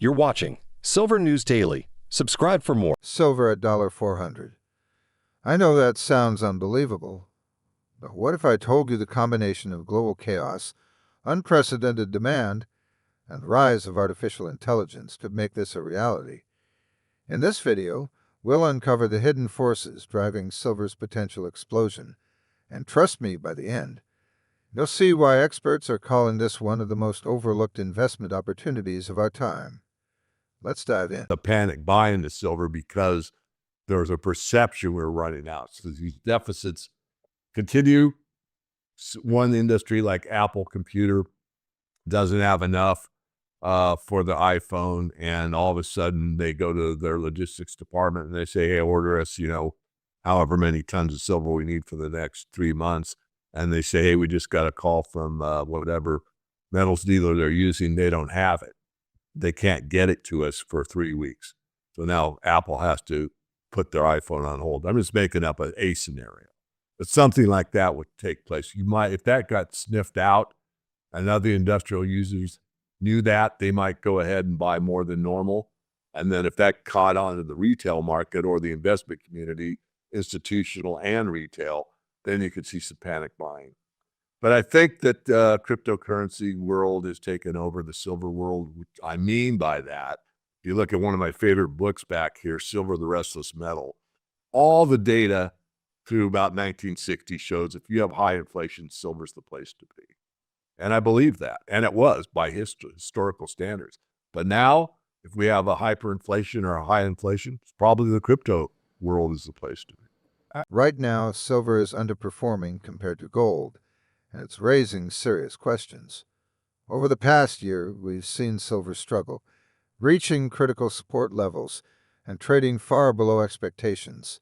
You're watching Silver News Daily. Subscribe for more. Silver at $400. I know that sounds unbelievable, but what if I told you the combination of global chaos, unprecedented demand, and the rise of artificial intelligence could make this a reality? In this video, we'll uncover the hidden forces driving silver's potential explosion, and trust me, by the end, you'll see why experts are calling this one of the most overlooked investment opportunities of our time. Let's dive in. The panic buying into silver because there's a perception we're running out. So these deficits continue. One industry like Apple Computer doesn't have enough for the iPhone, and all of a sudden they go to their logistics department and they say, hey, order us, however many tons of silver we need for the next 3 months. And they say, hey, we just got a call from whatever metals dealer they're using. They don't have it. They can't get it to us for 3 weeks. So now Apple has to put their iPhone on hold. I'm just making up a scenario. But something like that would take place. You might, if that got sniffed out and other industrial users knew that, they might go ahead and buy more than normal. And then if that caught on to the retail market or the investment community, institutional and retail, then you could see some panic buying. But I think that cryptocurrency world has taken over the silver world. Which I mean by that, if you look at one of my favorite books back here, Silver, the Restless Metal, all the data through about 1960 shows if you have high inflation, silver's the place to be. And I believe that. And it was by historical standards. But now, if we have a hyperinflation or a high inflation, it's probably the crypto world is the place to be. Right now, silver is underperforming compared to gold, and it's raising serious questions. Over the past year, we've seen silver struggle, reaching critical support levels and trading far below expectations.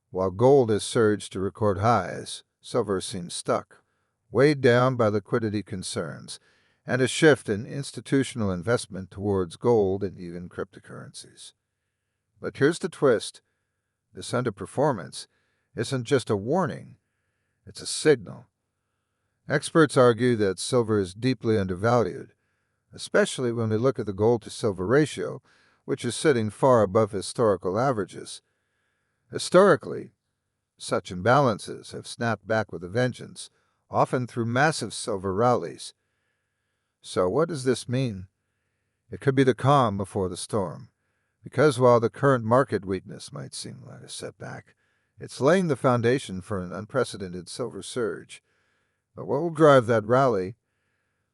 While gold has surged to record highs, silver seems stuck, weighed down by liquidity concerns and a shift in institutional investment towards gold and even cryptocurrencies. But here's the twist. This underperformance isn't just a warning, it's a signal. Experts argue that silver is deeply undervalued, especially when we look at the gold-to-silver ratio, which is sitting far above historical averages. Historically, such imbalances have snapped back with a vengeance, often through massive silver rallies. So what does this mean? It could be the calm before the storm, because while the current market weakness might seem like a setback, it's laying the foundation for an unprecedented silver surge. But what will drive that rally?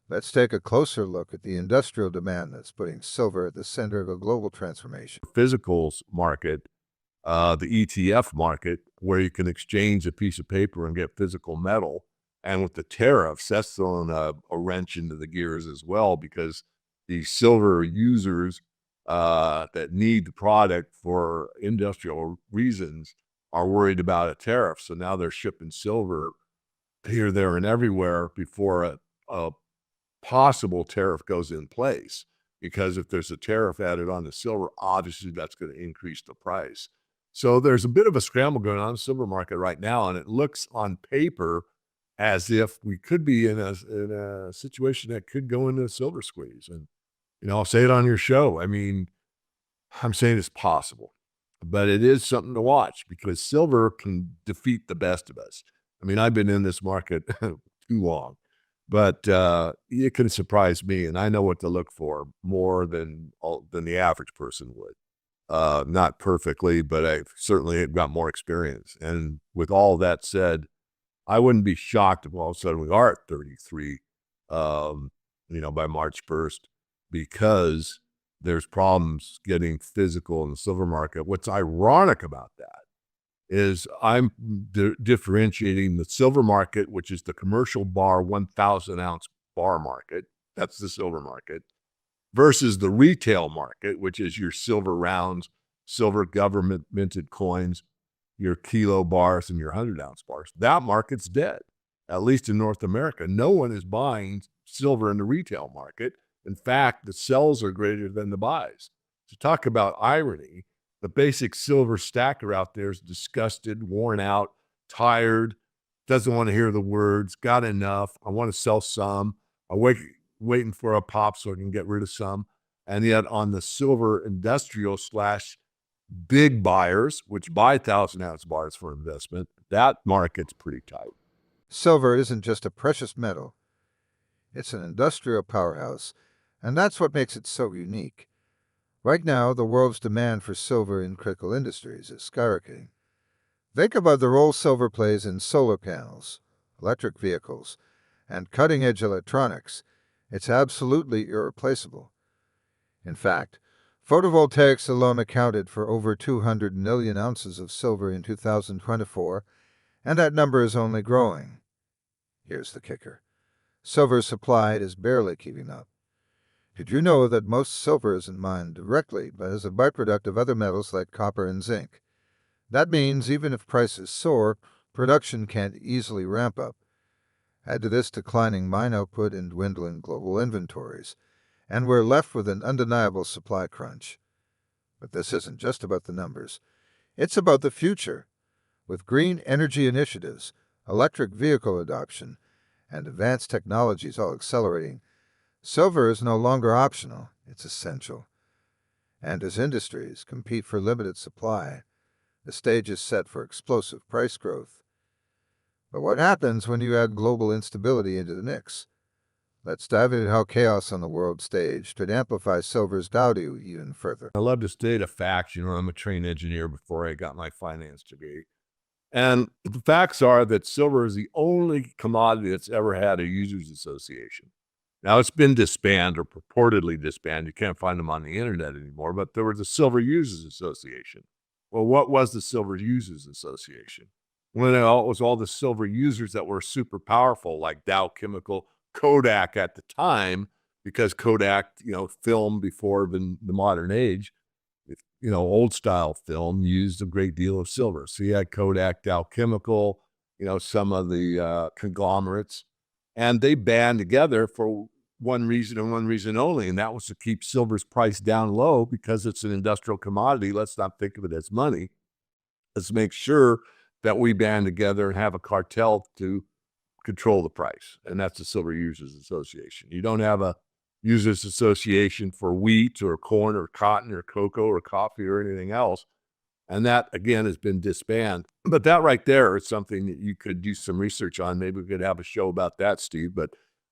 Let's take a closer look at the industrial demand that's putting silver at the center of a global transformation. Physicals market, the ETF market, where you can exchange a piece of paper and get physical metal. And with the tariffs, that's throwing a wrench into the gears as well, because the silver users that need the product for industrial reasons are worried about a tariff. So now they're shipping silver here, there, and everywhere before a possible tariff goes in place. Because if there's a tariff added on the silver, obviously that's going to increase the price. So there's a bit of a scramble going on in the silver market right now, and it looks on paper as if we could be in a situation that could go into a silver squeeze. And, I'll say it on your show. I mean, I'm saying it's possible, but it is something to watch because silver can defeat the best of us. I mean, I've been in this market too long, but it can surprise me, and I know what to look for more than the average person would. Not perfectly, but I certainly have got more experience. And with all that said, I wouldn't be shocked if all of a sudden we are at 33, by March 1st, because there's problems getting physical in the silver market. What's ironic about that is I'm differentiating the silver market, which is the commercial bar 1,000 ounce bar market. That's the silver market, versus the retail market, which is your silver rounds, silver government minted coins, your kilo bars, and your 100-ounce bars. That market's dead, at least in North America. No one is buying silver in the retail market. In fact, the sells are greater than the buys. To talk about irony, the basic silver stacker out there is disgusted, worn out, tired, doesn't want to hear the words, got enough. I want to sell some. I'm waiting for a pop so I can get rid of some. And yet on the silver industrial slash big buyers, which buy 1,000-ounce bars for investment, that market's pretty tight. Silver isn't just a precious metal, it's an industrial powerhouse, and that's what makes it so unique. Right now, the world's demand for silver in critical industries is skyrocketing. Think about the role silver plays in solar panels, electric vehicles, and cutting-edge electronics. It's absolutely irreplaceable. In fact, photovoltaics alone accounted for over 200 million ounces of silver in 2024, and that number is only growing. Here's the kicker. Silver supply is barely keeping up. Did you know that most silver isn't mined directly, but as a byproduct of other metals like copper and zinc? That means even if prices soar, production can't easily ramp up. Add to this declining mine output and dwindling global inventories, and we're left with an undeniable supply crunch. But this isn't just about the numbers. It's about the future. With green energy initiatives, electric vehicle adoption, and advanced technologies all accelerating, silver is no longer optional, it's essential. And as industries compete for limited supply, the stage is set for explosive price growth. But what happens when you add global instability into the mix? Let's dive into how chaos on the world stage could amplify silver's value even further. I love to state a fact. I'm a trained engineer before I got my finance degree. And the facts are that silver is the only commodity that's ever had a users association. Now, it's been disbanded or purportedly disbanded. You can't find them on the internet anymore, but there was a Silver Users Association. Well, what was the Silver Users Association? Well, it was all the silver users that were super powerful, like Dow Chemical, Kodak at the time, because Kodak, film before the modern age, old style film used a great deal of silver. So you had Kodak, Dow Chemical, some of the conglomerates, and they band together for one reason and one reason only, and that was to keep silver's price down low because it's an industrial commodity. Let's not think of it as money. Let's make sure that we band together and have a cartel to control the price, and that's the Silver Users Association. You don't have a users association for wheat or corn or cotton or cocoa or coffee or anything else. And that, again, has been disbanded. But that right there is something that you could do some research on. Maybe we could have a show about that, Steve. But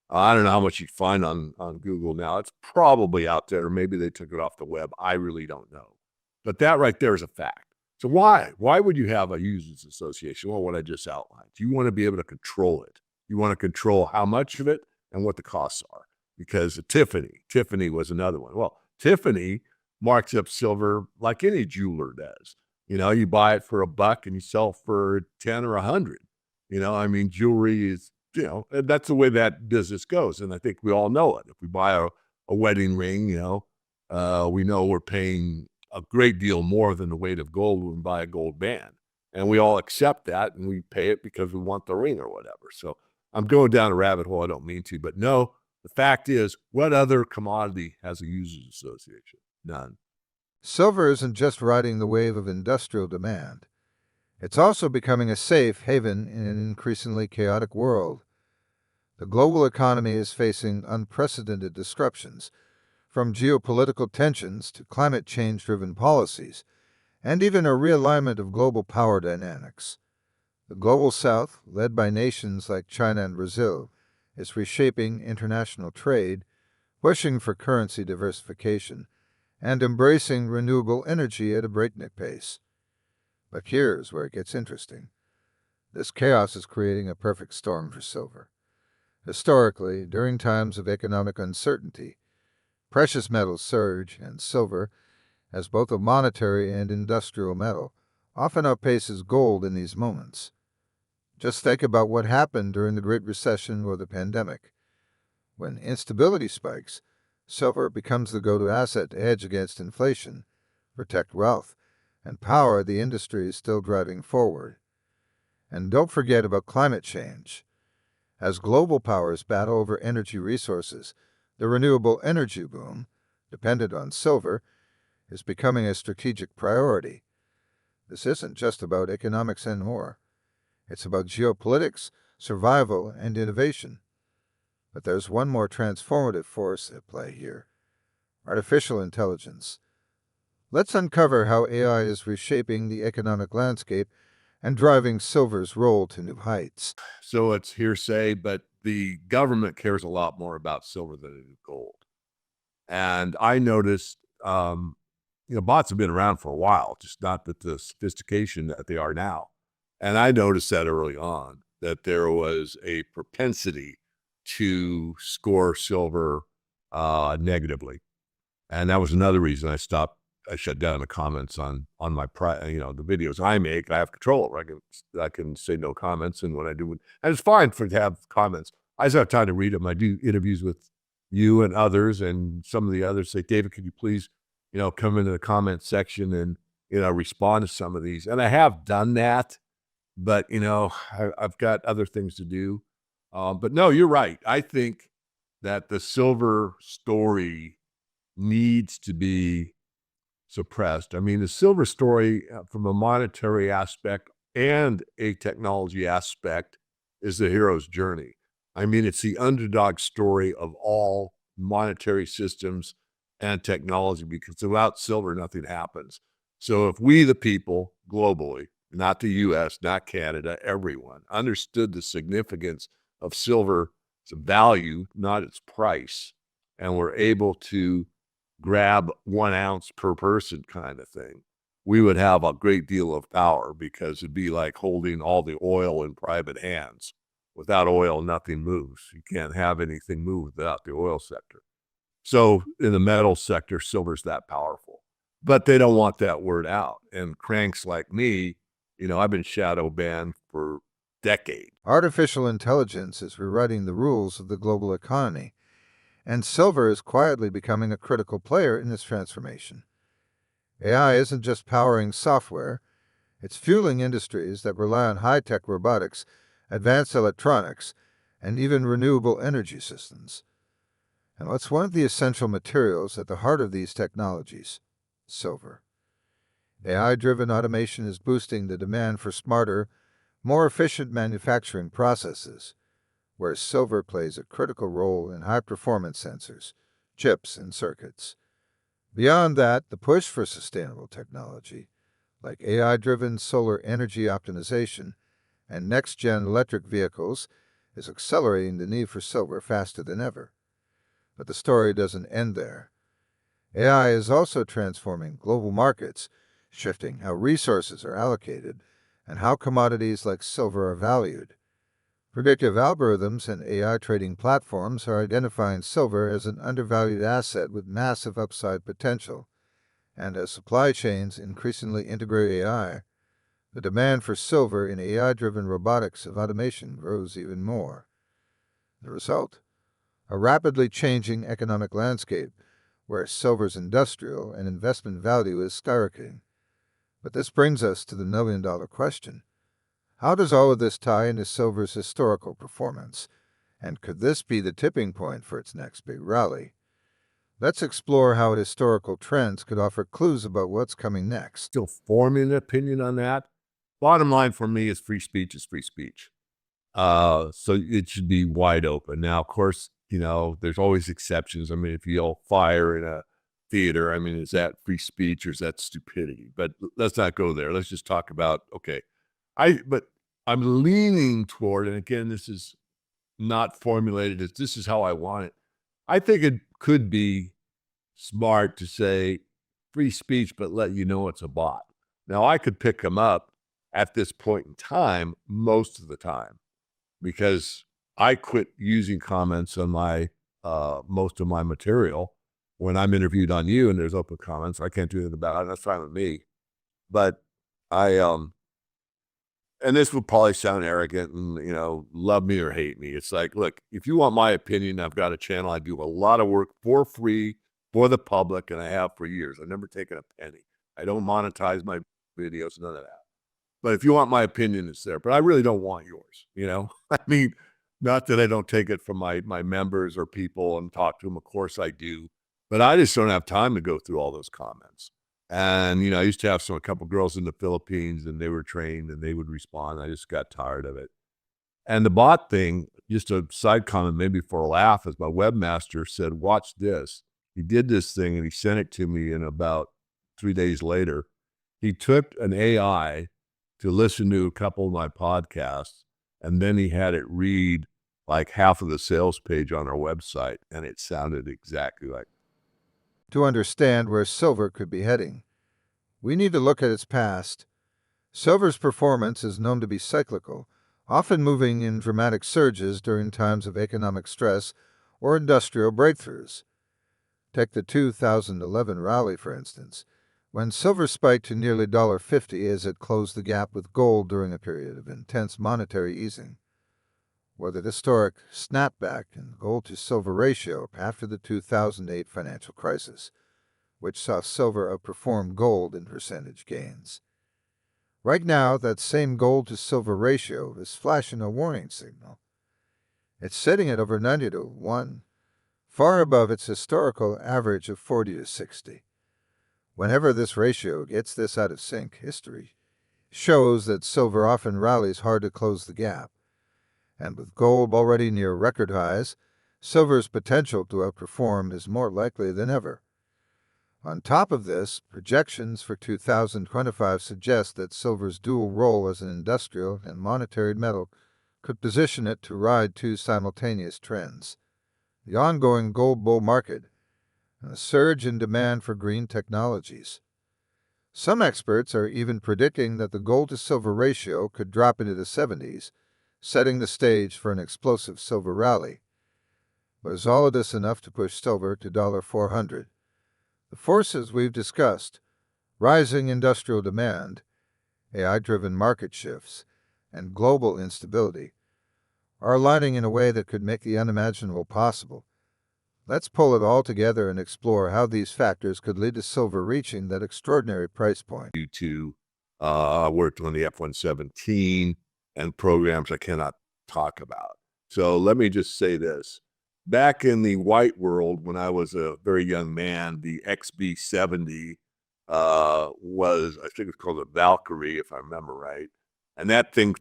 I don't know how much you find on Google now. It's probably out there. Or maybe they took it off the web. I really don't know. But that right there is a fact. So why? Why would you have a users association? Well, what I just outlined. You want to be able to control it. You want to control how much of it and what the costs are. Because Tiffany was another one. Well, Tiffany marks up silver like any jeweler does. You buy it for $1 and you sell for 10 or 100. Jewelry is, that's the way that business goes. And I think we all know it. If we buy a wedding ring, we know we're paying a great deal more than the weight of gold when we buy a gold band. And we all accept that and we pay it because we want the ring or whatever. So I'm going down a rabbit hole. I don't mean to, but no. The fact is, what other commodity has a users association? None. Silver isn't just riding the wave of industrial demand. It's also becoming a safe haven in an increasingly chaotic world. The global economy is facing unprecedented disruptions, from geopolitical tensions to climate change-driven policies, and even a realignment of global power dynamics. The Global South, led by nations like China and Brazil, is reshaping international trade, pushing for currency diversification, and embracing renewable energy at a breakneck pace. But here's where it gets interesting. This chaos is creating a perfect storm for silver. Historically, during times of economic uncertainty, precious metals surge, and silver, as both a monetary and industrial metal, often outpaces gold in these moments. Just think about what happened during the Great Recession or the pandemic. When instability spikes, silver becomes the go-to asset to hedge against inflation, protect wealth, and power the industries still driving forward. And don't forget about climate change. As global powers battle over energy resources, the renewable energy boom, dependent on silver, is becoming a strategic priority. This isn't just about economics anymore. It's about geopolitics, survival, and innovation. But there's one more transformative force at play here: Artificial intelligence. Let's uncover how AI is reshaping the economic landscape and driving silver's role to new heights. So it's hearsay, but the government cares a lot more about silver than it is gold. And I noticed, bots have been around for a while, just not with the sophistication that they are now. And I noticed that early on, that there was a propensity to score silver negatively. And that was another reason I shut down the comments on the videos I make. I have control over. I can say no comments, and when I do, and it's fine to have comments. I just have time to read them. I do interviews with you and others, and some of the others say, David, could you please, come into the comment section and respond to some of these? And I have done that, but I've got other things to do. But no, you're right. I think that the silver story needs to be suppressed. I mean, the silver story, from a monetary aspect and a technology aspect, is the hero's journey. I mean, it's the underdog story of all monetary systems and technology, because without silver, nothing happens. So if we, the people, globally, not the US, not Canada, everyone, understood the significance of silver's value, not its price, and were able to grab 1 ounce per person kind of thing, we would have a great deal of power, because it'd be like holding all the oil in private hands. Without oil, nothing moves. You can't have anything move without the oil sector. So in the metal sector, silver's that powerful, but they don't want that word out. And cranks like me, I've been shadow banned for decades. Artificial intelligence is rewriting the rules of the global economy, and silver is quietly becoming a critical player in this transformation. AI isn't just powering software, it's fueling industries that rely on high-tech robotics, advanced electronics, and even renewable energy systems. And what's one of the essential materials at the heart of these technologies? Silver. AI-driven automation is boosting the demand for smarter, more efficient manufacturing processes, where silver plays a critical role in high-performance sensors, chips, and circuits. Beyond that, the push for sustainable technology, like AI-driven solar energy optimization and next-gen electric vehicles, is accelerating the need for silver faster than ever. But the story doesn't end there. AI is also transforming global markets, shifting how resources are allocated and how commodities like silver are valued. Predictive algorithms and AI trading platforms are identifying silver as an undervalued asset with massive upside potential. And as supply chains increasingly integrate AI, the demand for silver in AI-driven robotics and automation grows even more. The result? A rapidly changing economic landscape where silver's industrial and investment value is skyrocketing. But this brings us to the million-dollar question. How does all of this tie into silver's historical performance? And could this be the tipping point for its next big rally? Let's explore how historical trends could offer clues about what's coming next. Still forming an opinion on that. Bottom line for me is free speech is free speech. So it should be wide open. Now, of course, there's always exceptions. I mean, if you yell fire in a theater, I mean, is that free speech or is that stupidity? But let's not go there. Let's just talk about, okay, but I'm leaning toward, and again, this is not formulated as this is how I want it. I think it could be smart to say free speech, but let you know it's a bot. Now, I could pick them up at this point in time most of the time, because I quit using comments on my most of my material when I'm interviewed on you and there's open comments. I can't do anything about it. That's fine with me. But I and this would probably sound arrogant and love me or hate me. It's like, look, if you want my opinion, I've got a channel. I do a lot of work for free for the public, and I have for years. I've never taken a penny. I don't monetize my videos, none of that. But if you want my opinion, it's there. But I really don't want yours, I mean, not that I don't take it from my members or people and talk to them. Of course I do. But I just don't have time to go through all those comments. And, I used to have a couple girls in the Philippines, and they were trained and they would respond. I just got tired of it. And the bot thing, just a side comment, maybe for a laugh, as my webmaster said, watch this. He did this thing and he sent it to me, and about 3 days later, he took an AI to listen to a couple of my podcasts, and then he had it read like half of the sales page on our website, and it sounded exactly like. To understand where silver could be heading, we need to look at its past. Silver's performance is known to be cyclical, often moving in dramatic surges during times of economic stress or industrial breakthroughs. Take the 2011 rally, for instance, when silver spiked to nearly $1.50 as it closed the gap with gold during a period of intense monetary easing, or the historic snapback in gold-to-silver ratio after the 2008 financial crisis, which saw silver outperform gold in percentage gains. Right now, that same gold-to-silver ratio is flashing a warning signal. It's sitting at over 90 to 1, far above its historical average of 40 to 60. Whenever this ratio gets this out of sync, history shows that silver often rallies hard to close the gap. And with gold already near record highs, silver's potential to outperform is more likely than ever. On top of this, projections for 2025 suggest that silver's dual role as an industrial and monetary metal could position it to ride two simultaneous trends: the ongoing gold bull market and a surge in demand for green technologies. Some experts are even predicting that the gold-to-silver ratio could drop into the 70s, setting the stage for an explosive silver rally. But is all of this enough to push silver to $400? The forces we've discussed, rising industrial demand, AI-driven market shifts, and global instability, are aligning in a way that could make the unimaginable possible. Let's pull it all together and explore how these factors could lead to silver reaching that extraordinary price point. I worked on the F-117 and programs I cannot talk about. So let me just say this. Back in the white world, when I was a very young man, the XB-70 was, I think it's called a Valkyrie, if I remember right. And that thing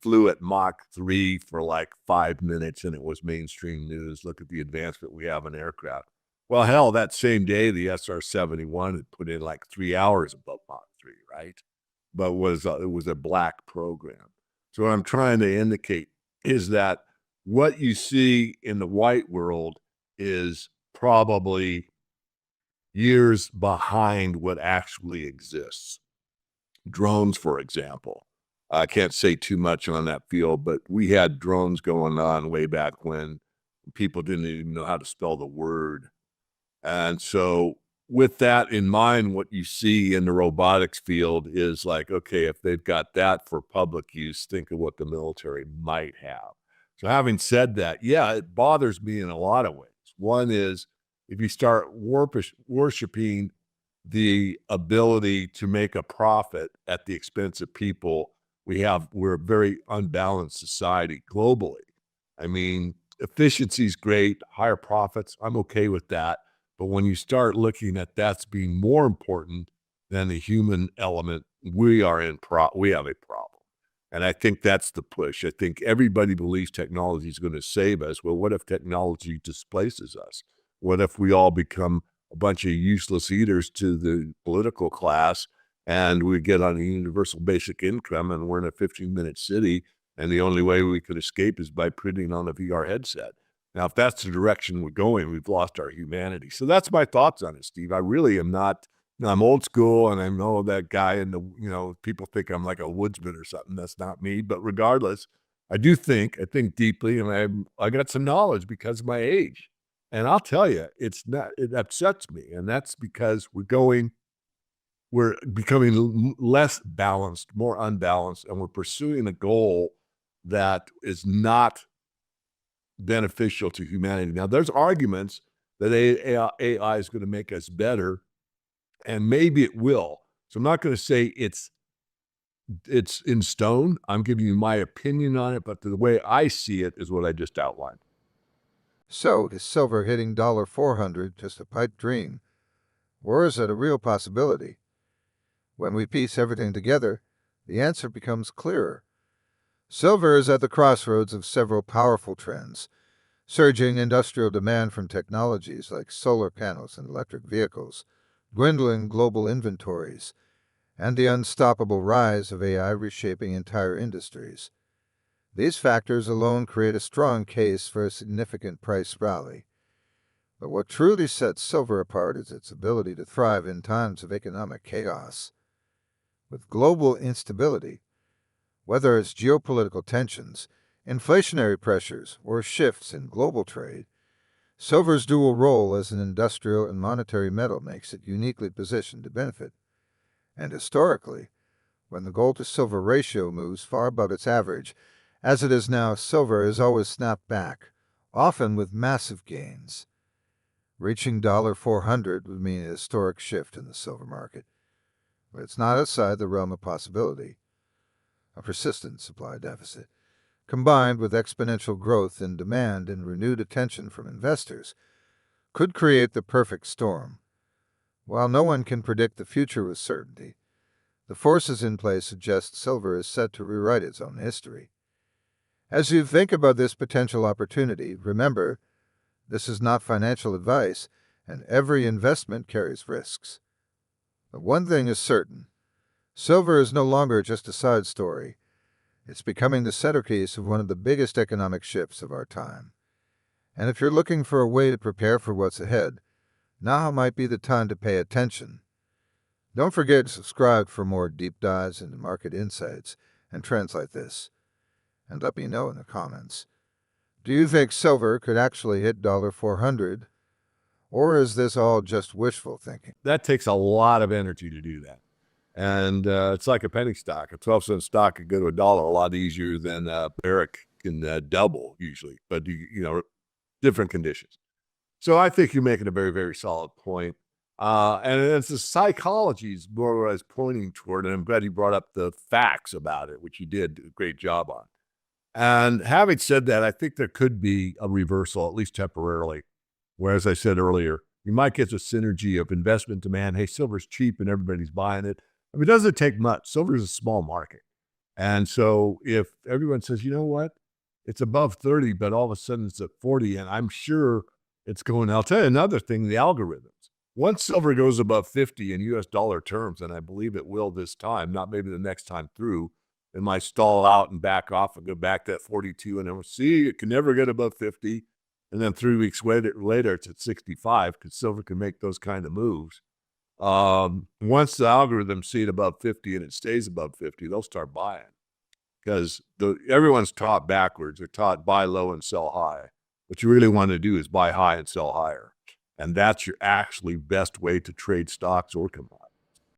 flew at Mach 3 for like 5 minutes, and it was mainstream news. Look at the advancement we have in aircraft. Well, hell, that same day, the SR-71 had put in like 3 hours above Mach 3, right? But it was a black program. So what I'm trying to indicate is that what you see in the white world is probably years behind what actually exists. Drones, for example. I can't say too much on that field, but we had drones going on way back when people didn't even know how to spell the word. And so with that in mind, what you see in the robotics field is like, okay, if they've got that for public use, think of what the military might have. So having said that, yeah, it bothers me in a lot of ways. One is if you start worshiping the ability to make a profit at the expense of people, we're a very unbalanced society globally. I mean, efficiency is great, higher profits, I'm okay with that. But when you start looking at that's being more important than the human element, we have a problem. And I think that's the push. I think everybody believes technology is going to save us. Well, what if technology displaces us? What if we all become a bunch of useless eaters to the political class and we get on a universal basic income and we're in a 15-minute city and the only way we could escape is by putting on a VR headset? Now, if that's the direction we're going, we've lost our humanity. So that's my thoughts on it, Steve. I really am not, I'm old school and I know that guy in the, people think I'm like a woodsman or something. That's not me. But regardless, I think deeply, and I got some knowledge because of my age. And I'll tell you, it upsets me. And that's because we're becoming less balanced, more unbalanced, and we're pursuing a goal that is not beneficial to humanity. Now, there's arguments that AI is going to make us better, and maybe it will. So I'm not going to say it's in stone. I'm giving you my opinion on it, but the way I see it is what I just outlined. So, is silver hitting $400 just a pipe dream, or is it a real possibility? When we piece everything together, the answer becomes clearer. Silver is at the crossroads of several powerful trends. Surging industrial demand from technologies like solar panels and electric vehicles, dwindling global inventories, and the unstoppable rise of AI reshaping entire industries. These factors alone create a strong case for a significant price rally. But what truly sets silver apart is its ability to thrive in times of economic chaos. With global instability, whether it's geopolitical tensions, inflationary pressures, or shifts in global trade, silver's dual role as an industrial and monetary metal makes it uniquely positioned to benefit. And historically, when the gold to silver ratio moves far above its average, as it is now, silver has always snapped back, often with massive gains. Reaching $400 would mean a historic shift in the silver market, but it's not outside the realm of possibility. A persistent supply deficit, combined with exponential growth in demand and renewed attention from investors, could create the perfect storm. While no one can predict the future with certainty, the forces in play suggest silver is set to rewrite its own history. As you think about this potential opportunity, remember, this is not financial advice, and every investment carries risks. But one thing is certain. Silver is no longer just a side story. It's becoming the centerpiece of one of the biggest economic shifts of our time. And if you're looking for a way to prepare for what's ahead, now might be the time to pay attention. Don't forget to subscribe for more deep dives into market insights and trends like this. And let me know in the comments. Do you think silver could actually hit $400? Or is this all just wishful thinking? That takes a lot of energy to do that. And it's like a penny stock. A 12-cent stock could go to $1 a lot easier than Barrick can double usually, but different conditions. So I think you're making a very, very solid point. And it's the psychology is more what I was pointing toward, and I'm glad you brought up the facts about it, which you did a great job on. And having said that, I think there could be a reversal, at least temporarily, where, as I said earlier, you might get the synergy of investment demand. Hey, silver's cheap and everybody's buying it. I mean, it doesn't take much. Silver is a small market. And so if everyone says, you know what, it's above 30, but all of a sudden it's at 40, and I'm sure it's going, I'll tell you another thing, the algorithms. Once silver goes above 50 in US dollar terms, and I believe it will this time, not maybe the next time through, it might stall out and back off and go back to that 42, and then we'll see, it can never get above 50. And then 3 weeks later, it's at 65 because silver can make those kind of moves. Once the algorithms see it above 50 and it stays above 50, they'll start buying because everyone's taught backwards. They're taught buy low and sell high. What you really want to do is buy high and sell higher. And that's your actually best way to trade stocks or commodities.